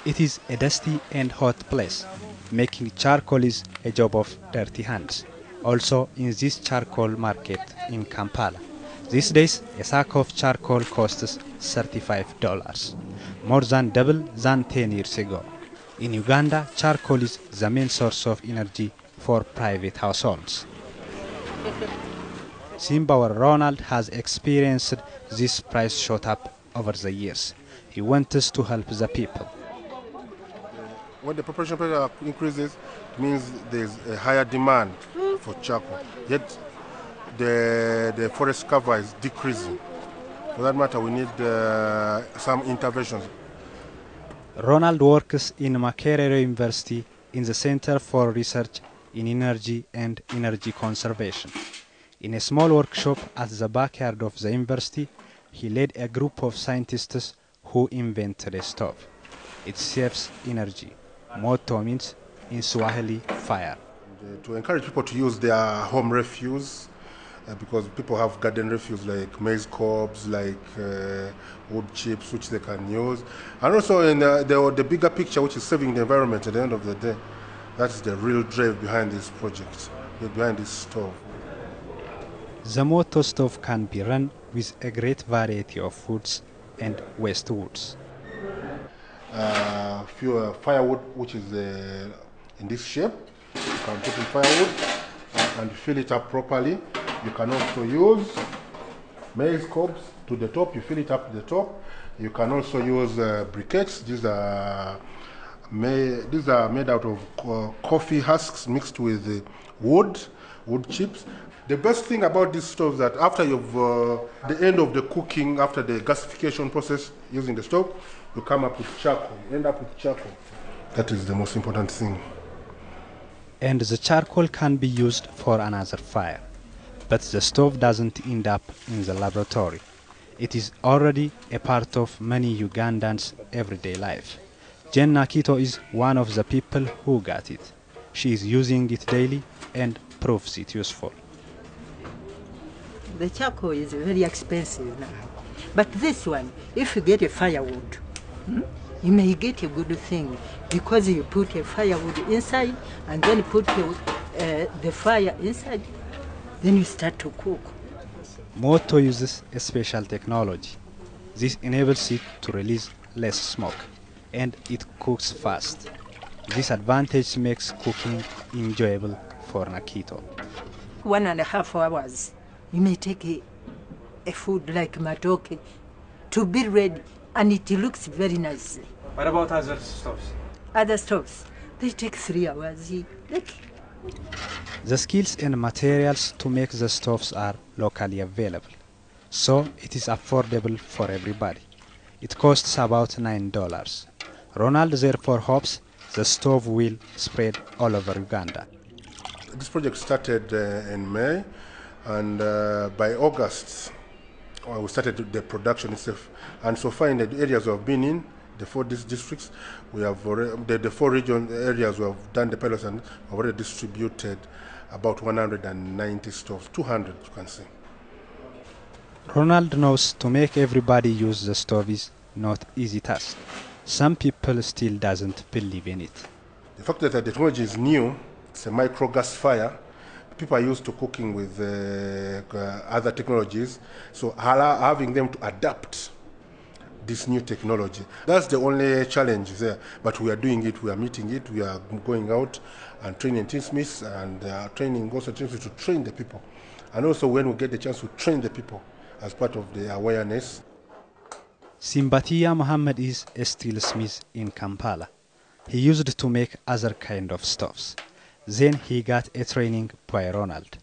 It is a dusty and hot place. Making charcoal is a job of dirty hands. Also in this charcoal market in Kampala. These days, a sack of charcoal costs $35, more than double than 10 years ago. In Uganda, charcoal is the main source of energy for private households. Simbawa Ronald has experienced this price shot up over the years. He wants to help the people. When the population pressure increases, it means there's a higher demand for charcoal. Yet the forest cover is decreasing. For that matter, we need some interventions. Ronald works in Makerere University in the Center for Research in Energy and Energy Conservation. In a small workshop at the backyard of the university, he led a group of scientists who invented a stove. It saves energy. Moto means in Swahili fire. To encourage people to use their home refuse, because people have garden refuse like maize cobs, like wood chips, which they can use. And also in the bigger picture, which is saving the environment at the end of the day. That's the real drive behind this project, behind this stove. The Moto stove can be run with a great variety of woods and waste woods. Firewood, which is in this shape. You can put in firewood and fill it up properly. You can also use maize cobs to the top. You fill it up to the top. You can also use briquettes. These are made out of coffee husks mixed with wood chips. The best thing about this stove is that after the end of the cooking, after the gasification process using the stove, you come up with charcoal. You end up with charcoal. That is the most important thing. And the charcoal can be used for another fire. But the stove doesn't end up in the laboratory. It is already a part of many Ugandans' everyday life. Jen Nakito is one of the people who got it. She is using it daily and proves it useful. The charcoal is very expensive now. But this one, if you get a firewood, you may get a good thing because you put a firewood inside and then put the fire inside, then you start to cook. Moto uses a special technology. This enables it to release less smoke and it cooks fast. This advantage makes cooking enjoyable for Nakito. 1.5 hours. You may take a food like matoke to be ready, and it looks very nice. What about other stoves? Other stoves, they take 3 hours. The skills and materials to make the stoves are locally available, so it is affordable for everybody. It costs about $9. Ronald therefore hopes the stove will spread all over Uganda. This project started in May, and by August we started the production itself. And so far in the areas we have been in, the 4 districts, we have already, the 4 region areas we have done the pilots and already distributed about 190 stoves, 200 you can say. Ronald knows to make everybody use the stove is not easy task. Some people still doesn't believe in it. The fact that the technology is new, it's a micro gas fire. People are used to cooking with other technologies, so having them to adapt this new technology. That's the only challenge there, but we are doing it, we are meeting it, we are going out and training teammates and training also teams to train the people. And also when we get the chance to train the people as part of the awareness. Simbatia Muhammad is a steelsmith in Kampala. He used to make other kind of stoves. Then he got a training by Ronald.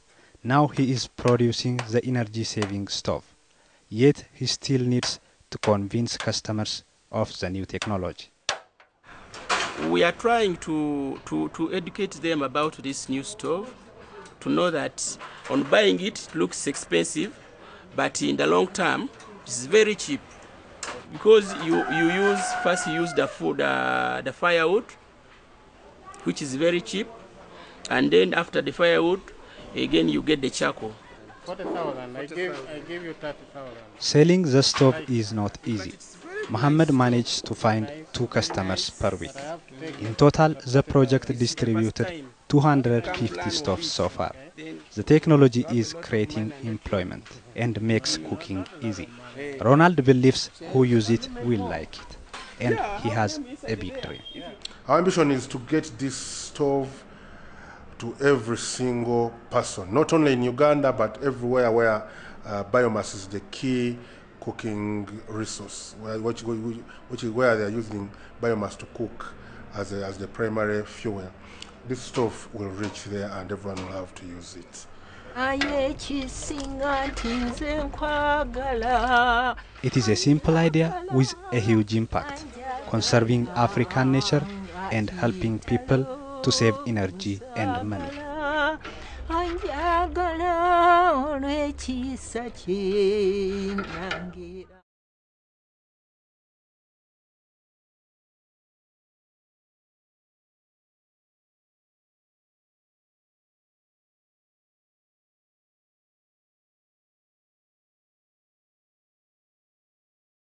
Now he is producing the energy-saving stove. Yet he still needs to convince customers of the new technology. We are trying to educate them about this new stove, to know that on buying it looks expensive, but in the long term it's very cheap, because you use the firewood, which is very cheap, and then after the firewood, again you get the charcoal. 40,000. I gave you 30,000. Selling the stove is not easy. Muhammad managed to find 2 customers per week. In total, the project distributed 250 stoves so far. The technology is creating employment and makes cooking easy. Ronald believes who use it will like it, and he has a big dream. Our ambition is to get this stove to every single person, not only in Uganda, but everywhere where biomass is the key cooking resource, which is where they are using biomass to cook as the primary fuel. This stove will reach there and everyone will have to use it. It is a simple idea with a huge impact, conserving African nature and helping people to save energy and money.